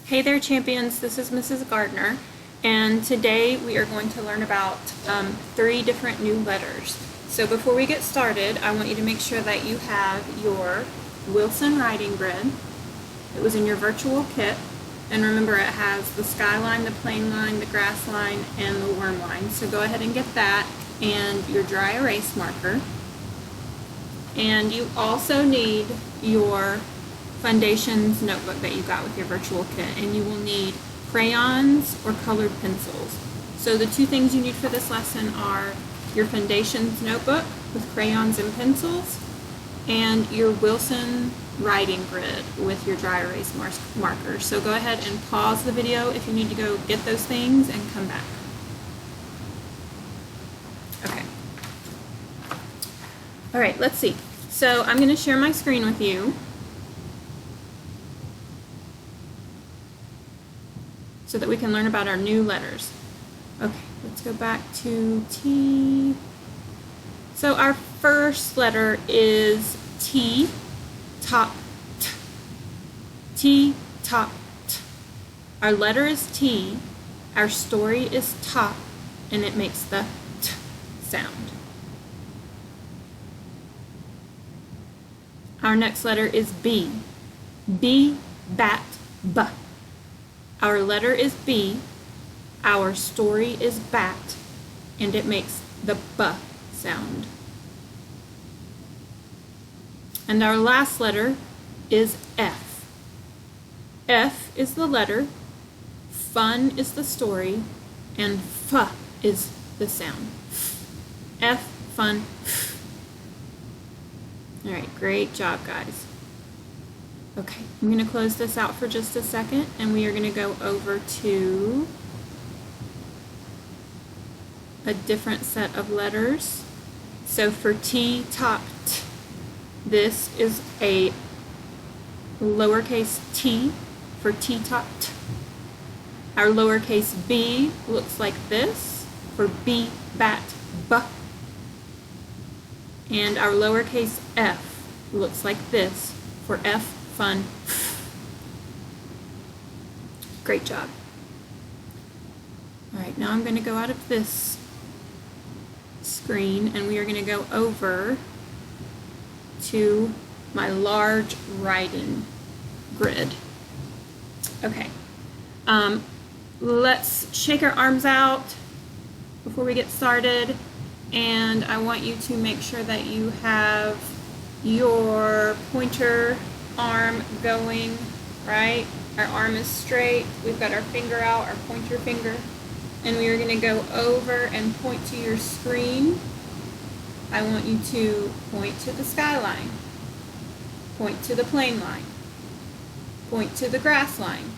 Hey there, champions. This is Mrs. Gardner, and today we are going to learn about 3 different new letters. So before we get started, I want you to make sure that you have your Wilson writing grid. It was in your virtual kit, and remember it has the skyline, the plane line, the grass line, and the worm line. So go ahead and get that, and your dry erase marker. And you also need your Fundations notebook that you got with your virtual kit, and you will need crayons or colored pencils. So the 2 things you need for this lesson are your Fundations notebook with crayons and pencils, and your Wilson writing grid with your dry erase markers. So go ahead and pause the video if you need to go get those things and come back. Okay. All right, let's see. So I'm going to share my screen with you so that we can learn about our new letters. Okay, let's go back to T. So our first letter is T, top, T. T, top, T. Our letter is T, our story is top, and it makes the T sound. Our next letter is B. B, bat, B. Our letter is B, our story is bat, and it makes the B sound. And our last letter is F. F is the letter, fun is the story, and F is the sound. F, fun, F. All right, great job, guys. Okay, I'm going to close this out for just a second, and we are going to go over to a different set of letters. So for T, top, T, this is a lowercase t for T, top, T. Our lowercase b looks like this for B, bat, B. And our lowercase f looks like this for F, fun. Great job. All right, now I'm going to go out of this screen, and we are going to go over to my large writing grid. Okay, let's shake our arms out before we get started, and I want you to make sure that you have your pointer arm going, right? Our arm is straight, we've got our finger out, our pointer finger, and we are going to go over and point to your screen. I want you to point to the skyline, point to the plane line, point to the grass line,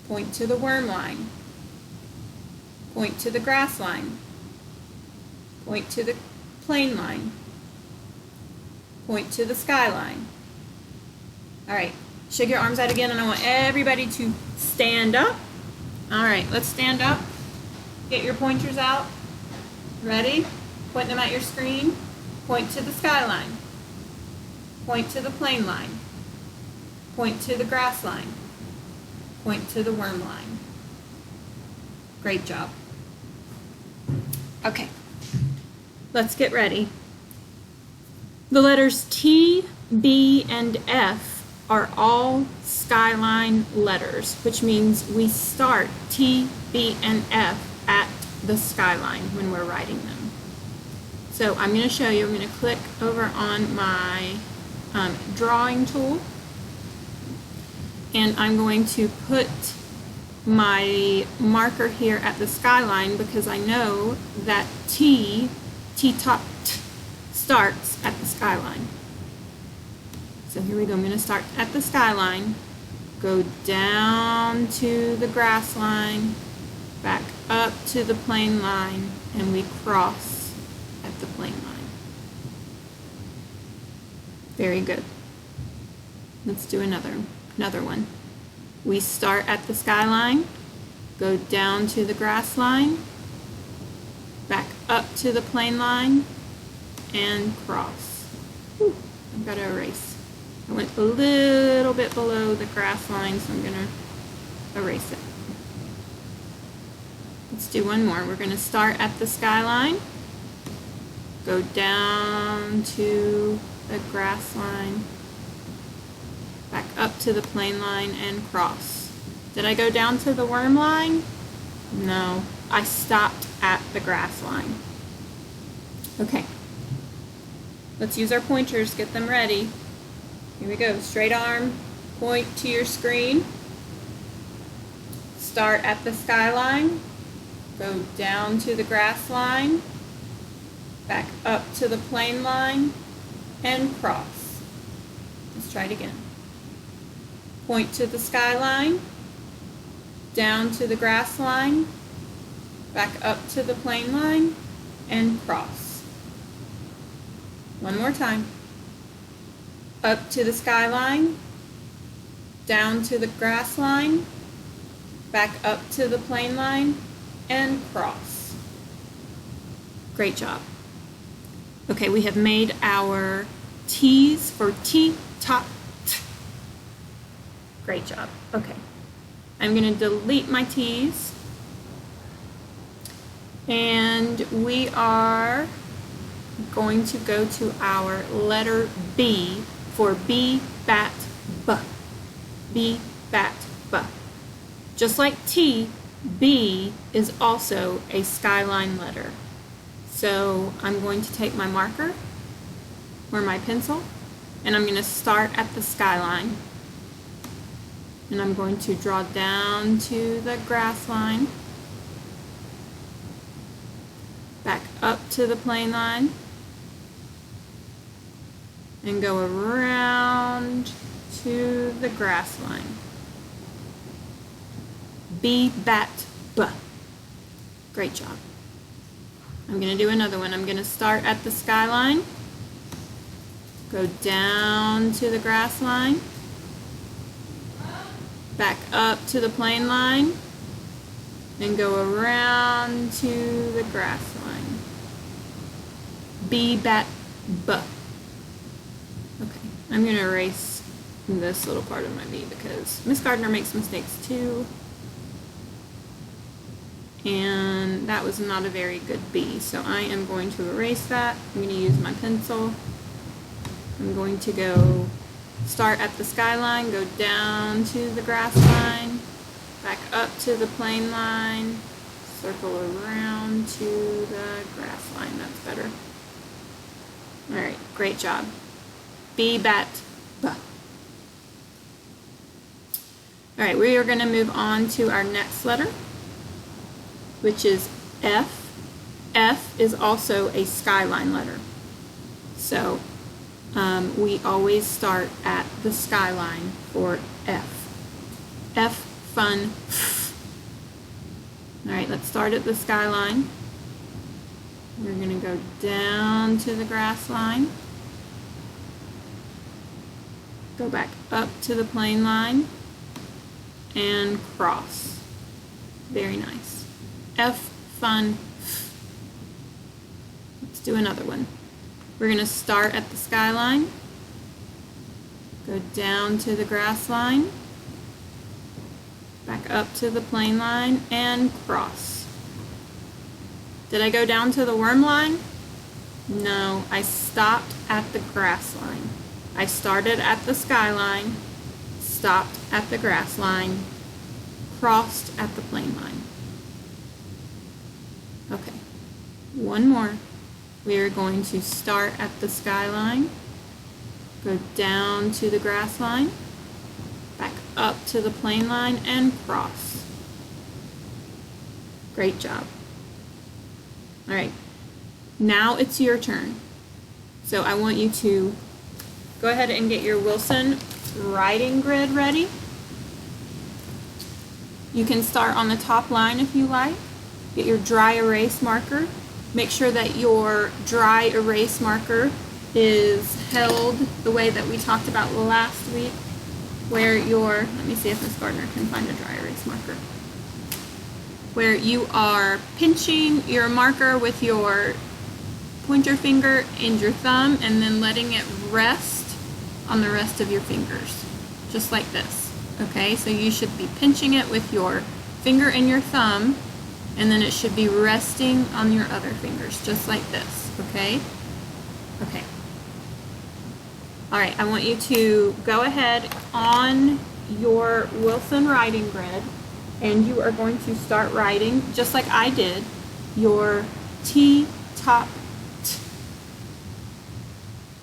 point to the worm line, point to the grass line, point to the plane line, point to the skyline. All right, shake your arms out again, and I want everybody to stand up. All right, let's stand up. Get your pointers out. Ready? Point them at your screen. Point to the skyline. Point to the plane line. Point to the grass line. Point to the worm line. Great job. Okay, let's get ready. The letters T, B, and F are all skyline letters, which means we start T, B, and F at the skyline when we're writing them. So I'm going to show you. I'm going to click over on my drawing tool, and I'm going to put my marker here at the skyline because I know that T top T starts at the skyline. So here we go. I'm going to start at the skyline, go down to the grass line, back up to the plane line, and we cross at the plane line. Very good. Let's do another one. We start at the skyline, go down to the grass line, back up to the plane line, and cross. Whew, I've got to erase. I went a little bit below the grass line, so I'm going to erase it. Let's do one more. We're going to start at the skyline, go down to the grass line, back up to the plane line, and cross. Did I go down to the worm line? No, I stopped at the grass line. Okay, let's use our pointers, get them ready. Here we go, straight arm, point to your screen, start at the skyline, go down to the grass line, back up to the plane line, and cross. Let's try it again. Point to the skyline, down to the grass line, back up to the plane line, and cross. One more time. Up to the skyline, down to the grass line, back up to the plane line, and cross. Great job. Okay, we have made our T's for T, top, t. Great job. Okay, I'm going to delete my T's, and we are going to go to our letter B for B, bat, B. B, bat, B. Just like T, B is also a skyline letter. So I'm going to take my marker or my pencil, and I'm going to start at the skyline. And I'm going to draw down to the grass line, back up to the plane line, and go around to the grass line. B, bat, B. Great job. I'm going to do another one. I'm going to start at the skyline, go down to the grass line, back up to the plane line, and go around to the grass line. B, bat, B. Okay, I'm going to erase this little part of my B because Miss Gardner makes mistakes too. And that was not a very good B, so I am going to erase that. I'm going to use my pencil. I'm going to go start at the skyline, go down to the grass line, back up to the plane line, circle around to the grass line. That's better. All right, great job. B, bat, B. All right, we are going to move on to our next letter, which is F. F is also a skyline letter. So we always start at the skyline for F. F, fun, F. All right, let's start at the skyline. We're going to go down to the grass line, go back up to the plane line, and cross. Very nice. F, fun, F. Let's do another one. We're going to start at the skyline, go down to the grass line, back up to the plane line, and cross. Did I go down to the worm line? No, I stopped at the grass line. I started at the skyline, stopped at the grass line, crossed at the plane line. Okay, one more. We are going to start at the skyline, go down to the grass line, back up to the plane line, and cross. Great job. All right, now it's your turn. So I want you to go ahead and get your Wilson writing grid ready. You can start on the top line if you like. Get your dry erase marker. Make sure that your dry erase marker is held the way that we talked about last week, where your, let me see if Miss Gardner can find a dry erase marker, where you are pinching your marker with your pointer finger and your thumb and then letting it rest on the rest of your fingers, just like this. Okay, so you should be pinching it with your finger and your thumb, and then it should be resting on your other fingers, just like this, okay? Okay. All right, I want you to go ahead on your Wilson writing grid, and you are going to start writing, just like I did, your T, top, T.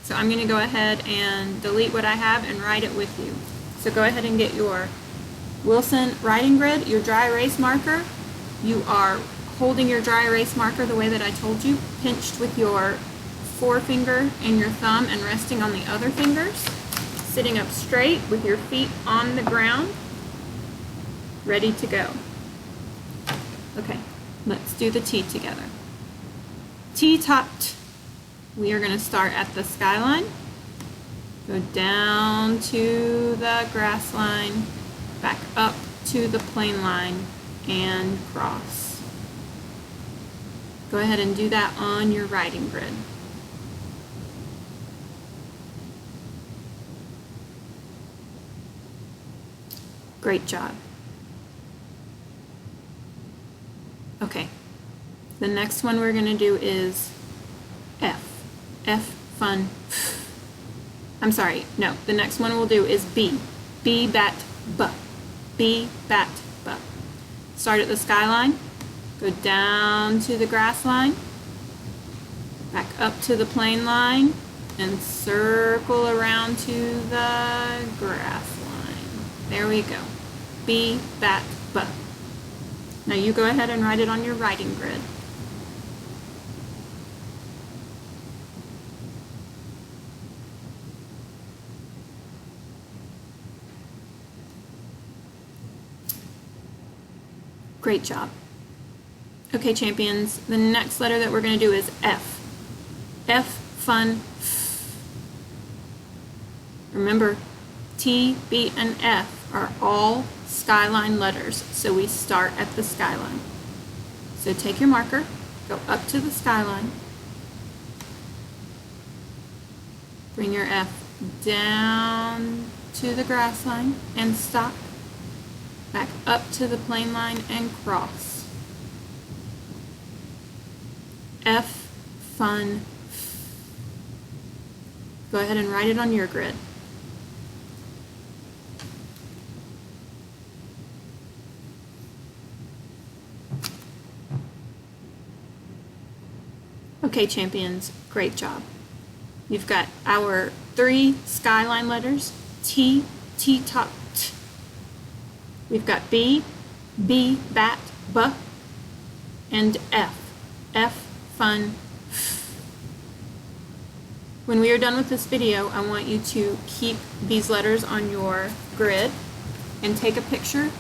So I'm going to go ahead and delete what I have and write it with you. So go ahead and get your Wilson writing grid, your dry erase marker. You are holding your dry erase marker the way that I told you, pinched with your forefinger and your thumb and resting on the other fingers, sitting up straight with your feet on the ground, ready to go. Okay, let's do the T together. T, top, T. We are going to start at the skyline, go down to the grass line, back up to the plane line, and cross. Go ahead and do that on your writing grid. Great job. Okay, the next one we're going to do is F. F, fun. I'm sorry, no, the next one we'll do is B. B, bat, B. B, bat, B. Start at the skyline, go down to the grass line, back up to the plane line, and circle around to the grass line. There we go. B, bat, B. Now you go ahead and write it on your writing grid. Great job. Okay, champions, the next letter that we're going to do is F. F, fun, F. Remember, T, B, and F are all skyline letters, so we start at the skyline. So take your marker, go up to the skyline, bring your F down to the grass line and stop. Back up to the plane line and cross. F, fun, F. Go ahead and write it on your grid. Okay, champions, great job. You've got our 3 skyline letters, T, T, top, T. We've got B, B, bat, B, and F. F, fun, F. When we are done with this video, I want you to keep these letters on your grid and take a picture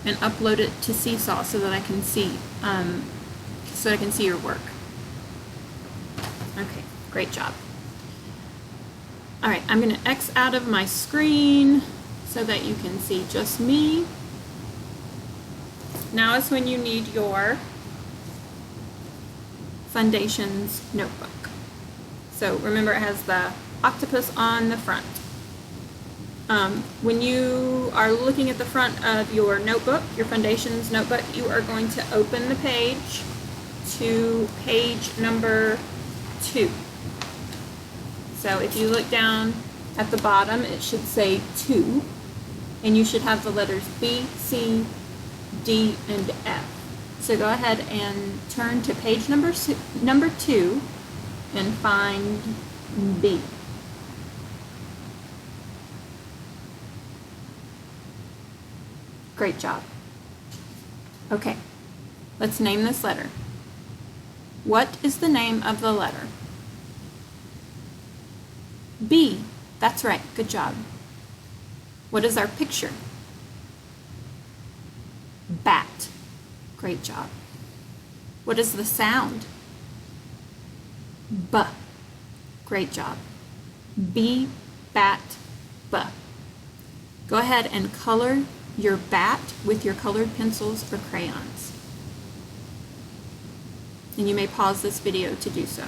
and upload it to Seesaw so that I can see your work. Okay, great job. All right, I'm going to X out of my screen so that you can see just me. Now is when you need your Fundations notebook. So remember, it has the octopus on the front. When you are looking at the front of your notebook, your Fundations notebook, you are going to open the page to page number 2. So if you look down at the bottom, it should say 2, and you should have the letters B, C, D, and F. So go ahead and turn to page number 2 and find B. Great job. Okay, let's name this letter. What is the name of the letter? B. That's right, good job. What is our picture? Bat. Great job. What is the sound? B. Great job. B, bat, B. Go ahead and color your bat with your colored pencils or crayons. And you may pause this video to do so.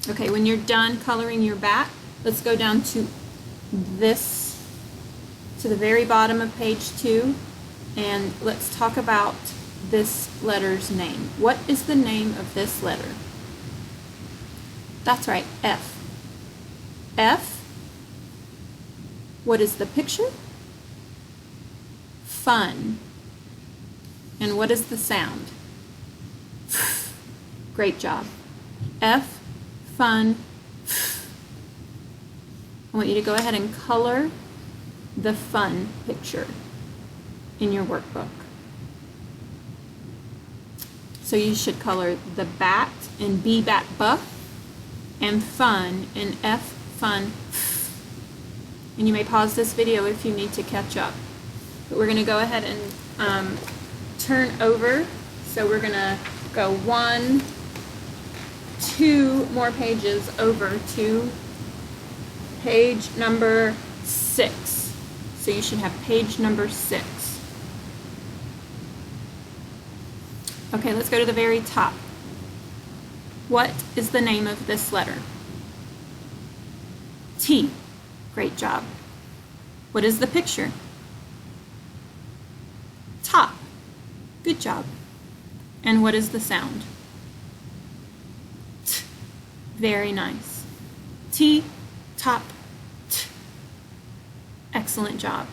Okay, when you're done coloring your bat, let's go down to the very bottom of page 2, and let's talk about this letter's name. What is the name of this letter? That's right, F. F. What is the picture? Fun. And what is the sound? Great job. F, fun. I want you to go ahead and color the fun picture in your workbook. So you should color the bat in B, bat, buff, and fun in F, fun. And you may pause this video if you need to catch up. But we're going to go ahead and turn over. So we're going to go 1, 2 more pages over to page number 6. So you should have page number 6. Okay, let's go to the very top. What is the name of this letter? T. Great job. What is the picture? Top. Good job. And what is the sound? T. Very nice. T, top, t. Excellent job.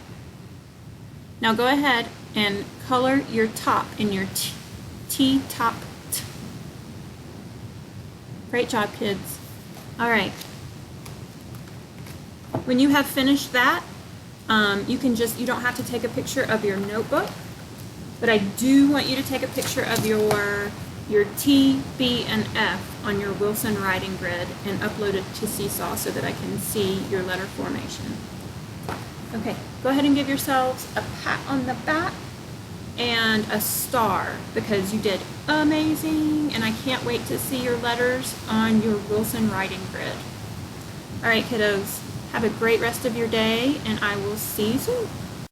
Now go ahead and color your top in your T, top, t. Great job, kids. All right. When you have finished that, you don't have to take a picture of your notebook, but I do want you to take a picture of your T, B, and F on your Wilson writing grid and upload it to Seesaw so that I can see your letter formation. Okay, go ahead and give yourselves a pat on the back and a star because you did amazing, and I can't wait to see your letters on your Wilson writing grid. All right, kiddos, have a great rest of your day, and I will see you soon.